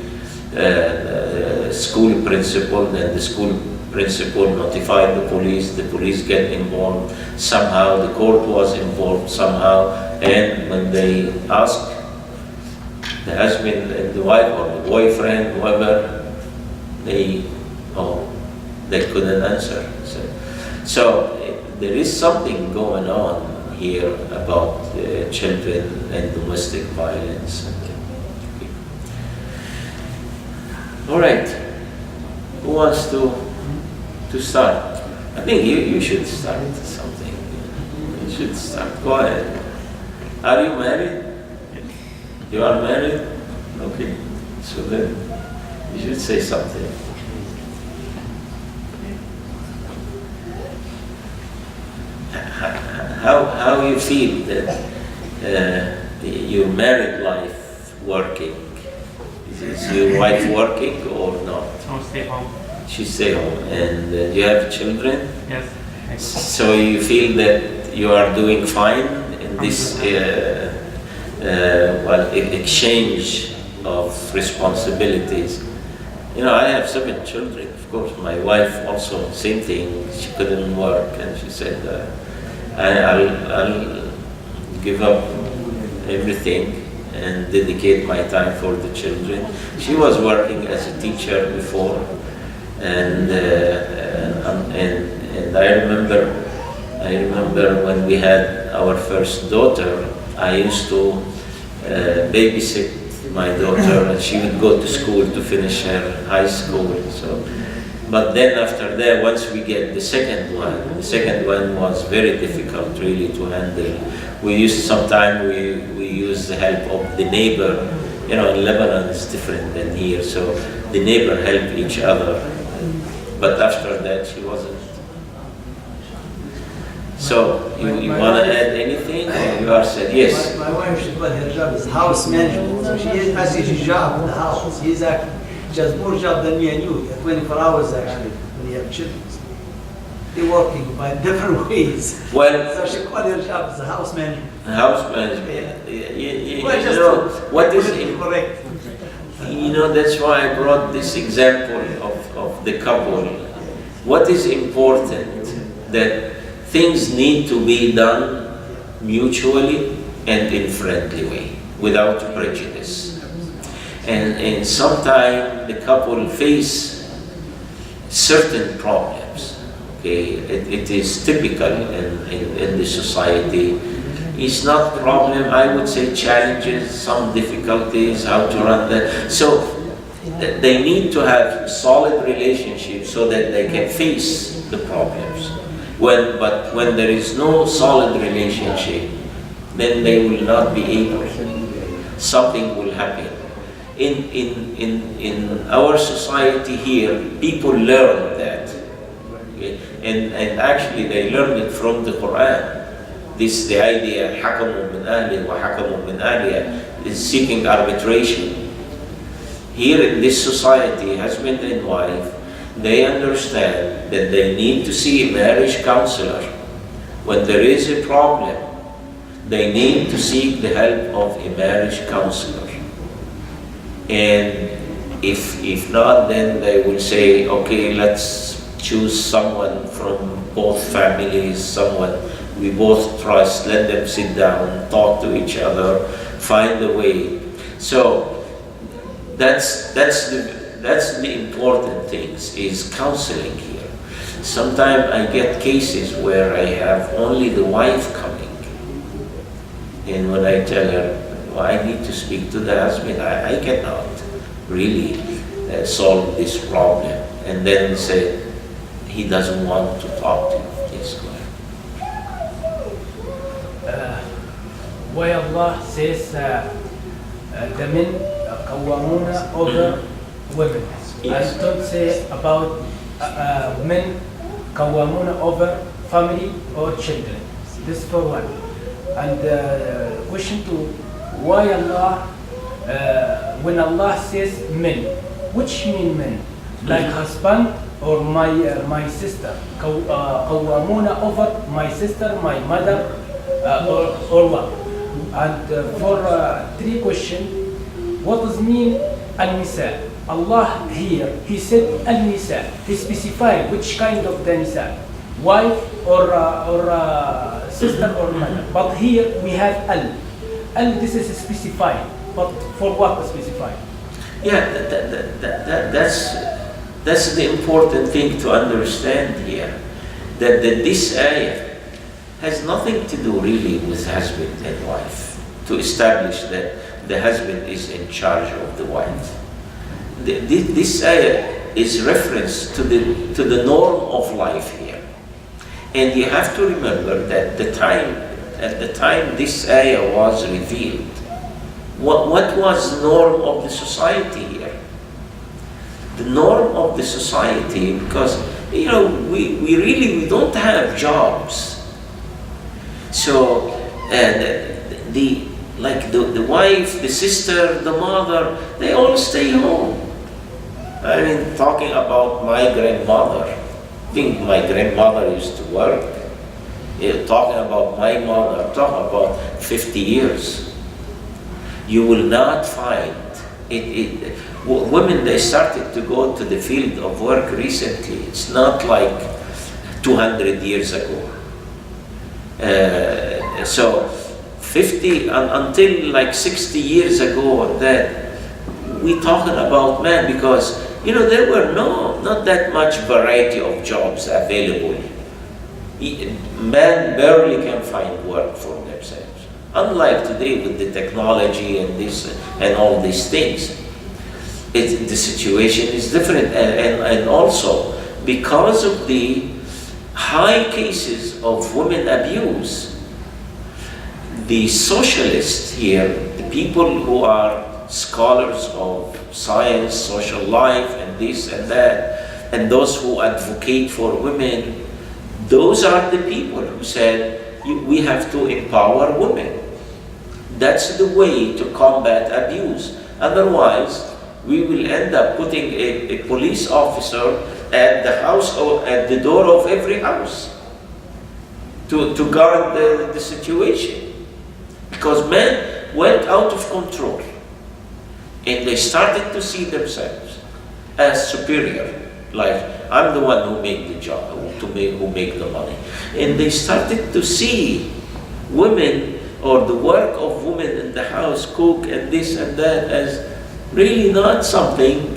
school principal. Then the school principal notified the police get involved somehow, the court was involved somehow, and when they asked the husband and the wife or the boyfriend, whoever, they couldn't answer. So there is something going on here about children and domestic violence. All right, who wants to start? I think you should start something. You should start. Go ahead. Are you married? You are married? Okay. So then you should say something. How you feel that your married life working? Is your wife working or not? No, stay home. She stay home. And do you have children? Yes. So you feel that you are doing fine in this exchange of responsibilities? I have 7 children. Of course, my wife also same thing. She couldn't work, and she said, "I'll give up everything and dedicate my time for the children." She was working as a teacher before, and I remember when we had our first daughter, I used to babysit my daughter, and she would go to school to finish her high school. But then after that, once we get the second one was very difficult really to handle. We used the help of the neighbor. In Lebanon it's different than here, so the neighbor helped each other. But after that, she wasn't. So you want to add anything, or you are said yes? My wife, her job is house management. So she has a job in the house. She has more job than me and you. 24 hours actually when you have children. They're working by different ways. Well, so she called her job as a house management. House management. What is correct? That's why I brought this example of the couple. What is important, that things need to be done mutually and in friendly way, without prejudice. And sometimes the couple face certain problems. Okay, it is typical in the society. It's not problem, I would say challenges, some difficulties, how to run that. So they need to have solid relationships so that they can face the problems. But when there is no solid relationship, then they will not be able. Something will happen. In our society here, people learn that. Okay? And actually they learned it from the Quran. The idea, حَكَمٌ مِّنْ أَهْلِهِ وَحَكَمٌ مِّنْ أَهْلِهَا, is seeking arbitration. Here in this society, husband and wife, they understand that they need to see a marriage counselor. When there is a problem, they need to seek the help of a marriage counselor. And if not, then they will say, okay, let's choose someone from both families, someone we both trust, let them sit down, talk to each other, find a way. So that's the important things, is counseling here. Sometimes I get cases where I have only the wife coming, and when I tell her, well, I need to speak to the husband, I cannot really solve this problem, and then say he doesn't want to talk to you. Yes, go ahead. Why Allah says the men قوامون over women. Yes. And don't say about men قوامون over family or children. This for one. And question two, why Allah, when Allah says men, which mean men? Like husband or my sister? قوامون over my sister, my mother, or what? And for three questions, what does mean al-nisa? Allah here, He said al-nisa. He specified which kind of the nisa, wife or sister or mother. But here we have al. Al, this is specified. But for what specified? Yeah, that's the important thing to understand here. That this ayah has nothing to do really with husband and wife, to establish that the husband is in charge of the wife. This ayah is reference to the norm of life here. And you have to remember that at the time this ayah was revealed, what was norm of the society here? The norm of the society, because we don't have jobs. So the wife, the sister, the mother, they all stay home. I mean, talking about my grandmother, I think my grandmother used to work. Talking about my mother, talking about 50 years. You will not find it. Women, they started to go to the field of work recently. It's not like 200 years ago. So 50 until like 60 years ago, that we talking about men, because there were not that much variety of jobs available. Men barely can find work for themselves. Unlike today with the technology and this and all these things, the situation is different, and also because of the high cases of women abuse, the socialists here, the people who are scholars of science, social life, and this and that, and those who advocate for women, those are the people who said, we have to empower women. That's the way to combat abuse. Otherwise, we will end up putting a police officer at the house or at the door of every house to guard the situation. Because men went out of control and they started to see themselves as superior. Like, I'm the one who made the job, who make the money. And they started to see women, or the work of women in the house, cook and this and that, as really not something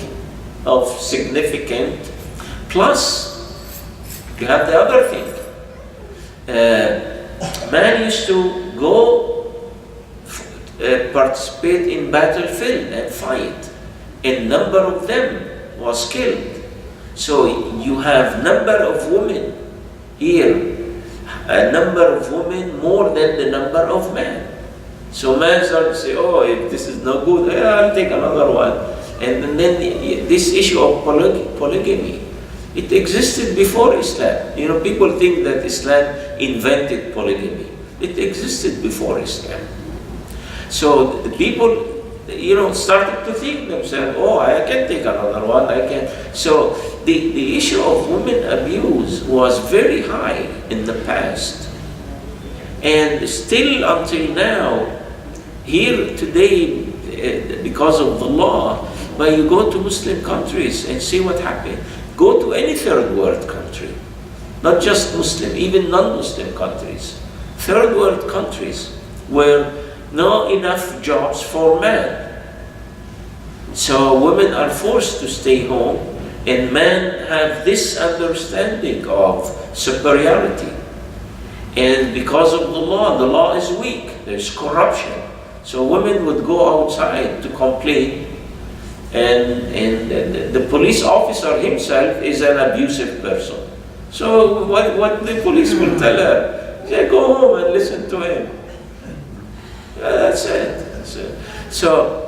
of significant. Plus, you have the other thing. Man used to go participate in battlefield and fight. A number of them was killed. So you have number of women here, a number of women more than the number of men. So man started to say, oh, if this is no good, I'll take another one. And then this issue of polygamy, it existed before Islam. You know, people think that Islam invented polygamy. It existed before Islam. So the people, you know, started to think themselves, oh, I can take another one, I can. So the issue of women abuse was very high in the past. And still until now, here today, because of the law, but you go to Muslim countries and see what happened. Go to any third world country, not just Muslim, even non-Muslim countries. Third world countries where not enough jobs for men. So women are forced to stay home, and men have this understanding of superiority. And because of the law is weak, there's corruption. So women would go outside to complain, and the police officer himself is an abusive person. So what the police will tell her, say, go home and listen to him. That's it. So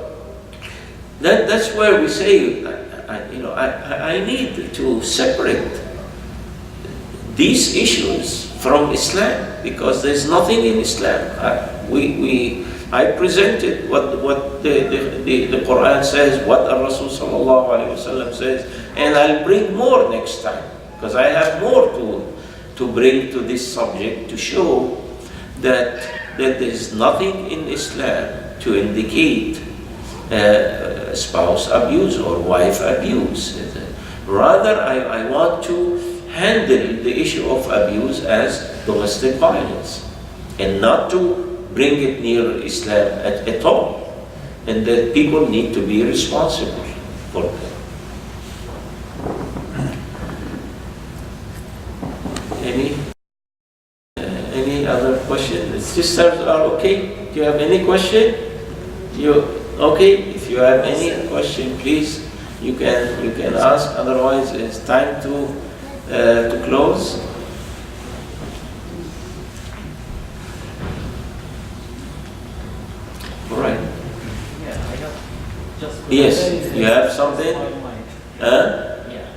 that's where we say, I need to separate these issues from Islam, because there's nothing in Islam. I presented what the Quran says, what the Rasul sallallahu alaihi wasallam says, and I'll bring more next time, because I have more to bring to this subject to show that there's nothing in Islam to indicate spouse abuse or wife abuse. Rather, I want to handle the issue of abuse as domestic violence, and not to bring it near Islam at all. And that people need to be responsible for that. Any other question? The sisters are okay? Do you have any question? Okay? If you have any question, please, you can ask. Otherwise, it's time to close. All right. Yeah, I got just. Yes, you have something? Huh? Yeah.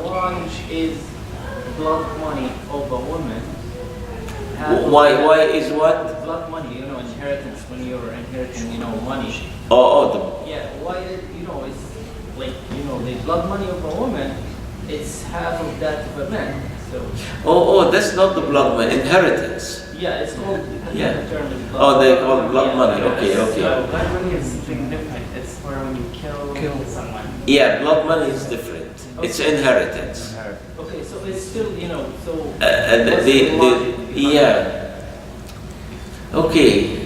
One is blood money of a woman. Why is what? Blood money, inheritance, when you're inheriting, money. Yeah. Why, it's like, the blood money of a woman, it's half of that of a man. So. That's not the blood money, inheritance. Yeah, it's called. Yeah. The term is blood They call blood money. Okay. So blood money is something different. It's for when you kill someone. Yeah, blood money is different. Okay. It's inheritance. Okay, so it's still, so. Okay.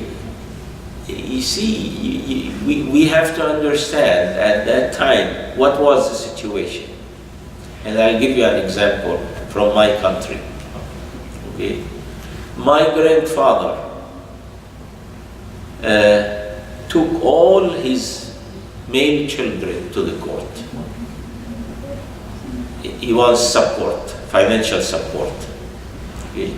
You see, we have to understand at that time what was the situation. And I'll give you an example from my country. Okay. My grandfather took all his male children to the court. He wants support, financial support. Okay.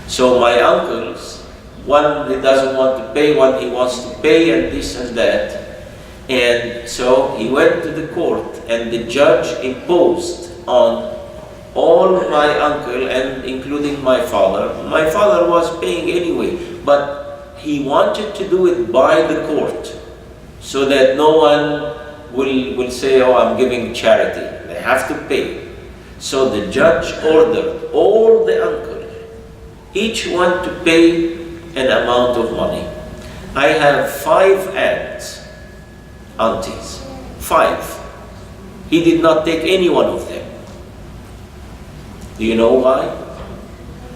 So my uncles, one he doesn't want to pay, one he wants to pay, and this and that. And so he went to the court, and the judge imposed on all my uncle, and including my father. My father was paying anyway, but he wanted to do it by the court, so that no one will say, oh, I'm giving charity. They have to pay. So the judge ordered all the uncles, each one to pay an amount of money. I have 5 aunties, 5. He did not take any one of them. Do you know why?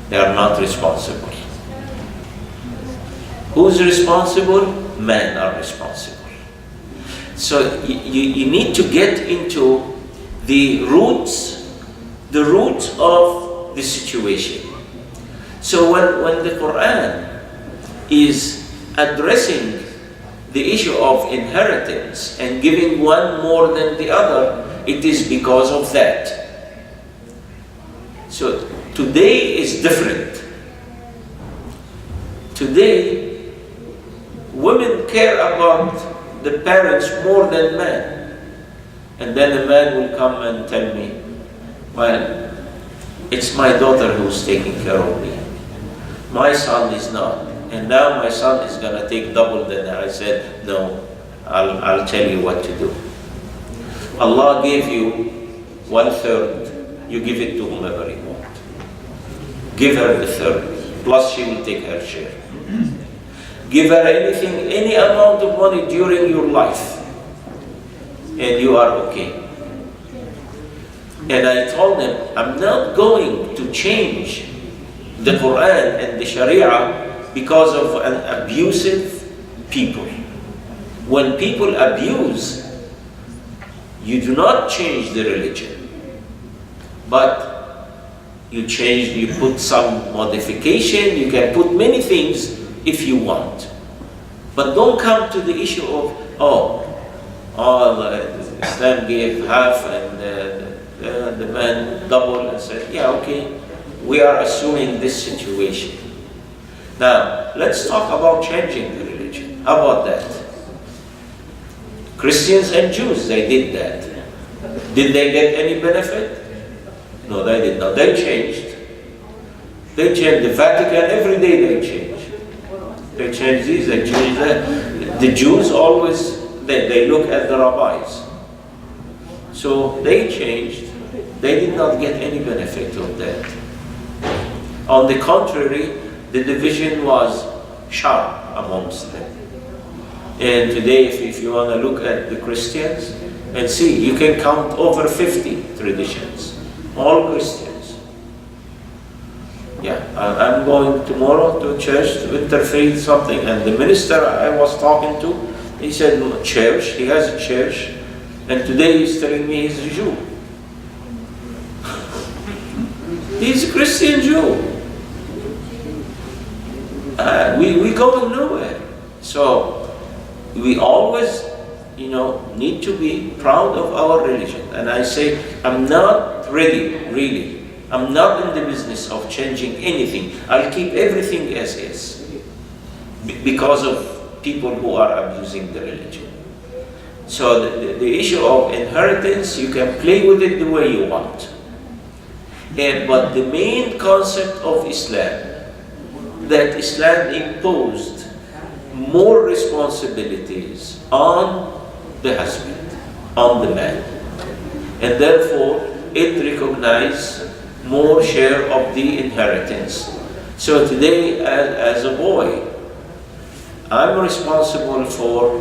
They are not responsible. Who's responsible? Men are responsible. So you need to get into the roots of the situation. So when the Quran is addressing the issue of inheritance and giving one more than the other, it is because of that. So today is different. Today, women care about the parents more than men. And then a man will come and tell me, well, it's my daughter who's taking care of me. My son is not. And now my son is going to take double than I said, no, I'll tell you what to do. Allah gave you 1/3, you give it to whomever you want. Give her the third, plus she will take her share. Give her anything, any amount of money during your life, and you are okay. And I told them, I'm not going to change the Quran and the Sharia because of an abusive people. When people abuse, you do not change the religion, but you put some modification, you can put many things if you want. But don't come to the issue of, Islam gave half and the man double, and said, yeah, okay, we are assuming this situation. Now, let's talk about changing the religion. How about that? Christians and Jews, they did that. Did they get any benefit? No, they did not. They changed. They changed. The Vatican, every day they change. They change this, they change that. The Jews always, they look at the rabbis. So they changed. They did not get any benefit of that. On the contrary, the division was sharp amongst them. And today, if you want to look at the Christians and see, you can count over 50 traditions, all Christians. Yeah, I'm going tomorrow to a church to interfaith something, and the minister I was talking to, he said, church, he has a church, and today he's telling me he's a Jew. He's a Christian Jew. We go nowhere. So we always, need to be proud of our religion. And I say, I'm not ready, really. I'm not in the business of changing anything. I'll keep everything as is because of people who are abusing the religion. So the issue of inheritance, you can play with it the way you want. But the main concept of Islam, that Islam imposed more responsibilities on the husband, on the man. And therefore, it recognized more share of the inheritance. So today, as a boy, I'm responsible for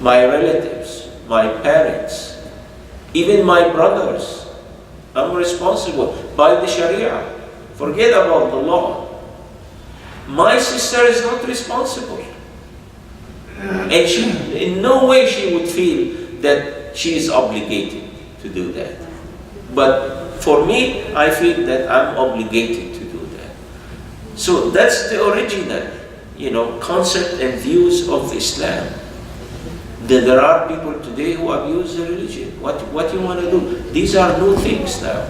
my relatives, my parents, even my brothers. I'm responsible by the Sharia. Forget about the law. My sister is not responsible. And in no way she would feel that she is obligated to do that. But for me, I feel that I'm obligated to do that. So that's the original, concept and views of Islam. There are people today who abuse the religion. What you want to do? These are new things now.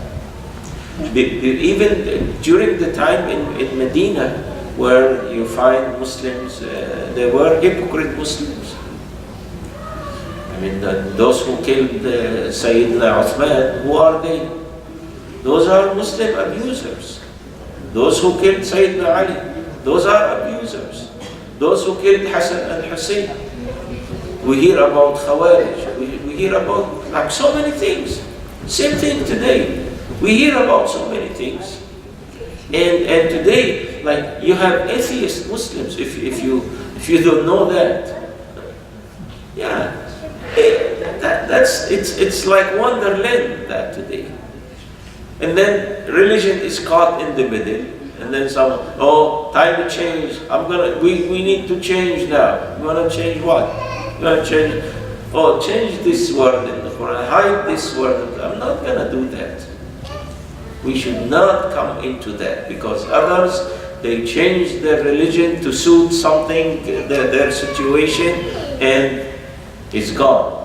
Even during the time in Medina, where you find Muslims, there were hypocrite Muslims. I mean, those who killed Sayyidina Uthman, who are they? Those are Muslim abusers. Those who killed Sayyidina Ali, those are abusers. Those who killed Hassan and Hussein. We hear about Khawarij, we hear about so many things. Same thing today. We hear about so many things. And today, you have atheist Muslims, if you don't know that. Yeah. It's like wonderland that today. And then religion is caught in the middle. And then time to change. We need to change now. You want to change what? You want to change? Change this word in the Quran. Hide this word. I'm not going to do that. We should not come into that, because others, they change their religion to suit something, their situation, and it's gone.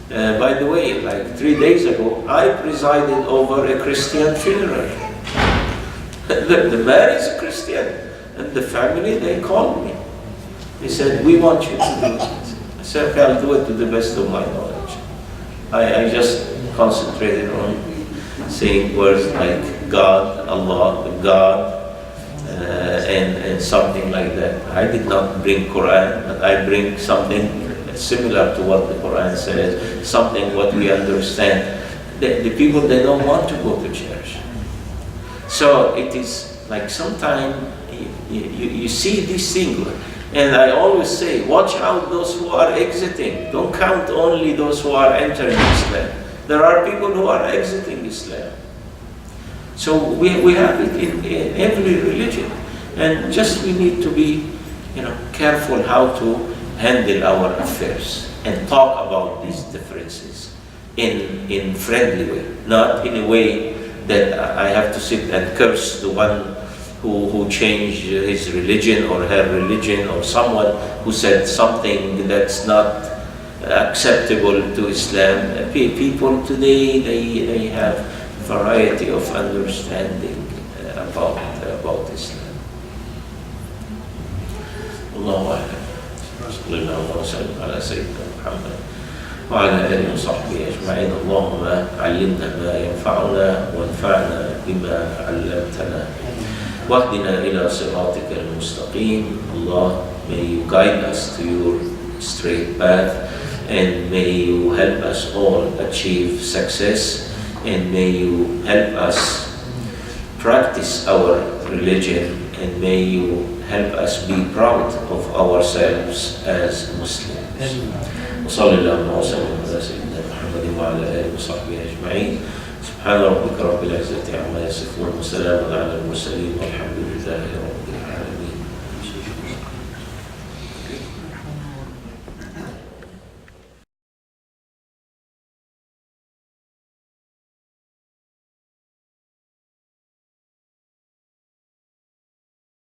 By the way, like 3 days ago, I presided over a Christian funeral. The man is a Christian, and the family, they called me. They said, we want you to do it. I said, okay, I'll do it to the best of my knowledge. I just concentrated on saying words like God, Allah, God, and something like that. I did not bring Quran, but I bring something similar to what the Quran says, something what we understand. The people, they don't want to go to church. So it is like sometimes you see this thing, and I always say, watch out those who are exiting. Don't count only those who are entering Islam. There are people who are exiting Islam. So we have it in every religion, and just we need to be, careful how to handle our affairs and talk about these differences in friendly way, not in a way that I have to sit and curse the one who changed his religion or her religion, or someone who said something that's not acceptable to Islam. People today, they have variety of understanding about Islam. Allahu Akbar. صلى الله وسلم على سيدنا محمد وعلى آله وصحبه أجمعين. اللهم علمنا ما ينفعنا وانفعنا بما علمتنا واهدنا إلى صراطك المستقيم. Allah, may you guide us to your straight path, and may you help us all achieve success, and may you help us practice our religion, and may you help us be proud of ourselves as Muslims. وصلى الله وسلم على سيدنا محمد وعلى آله وصحبه أجمعين. سبحان ربك رب العزة عما يصفون وسلام على المرسلين والحمد لله رب العالمين.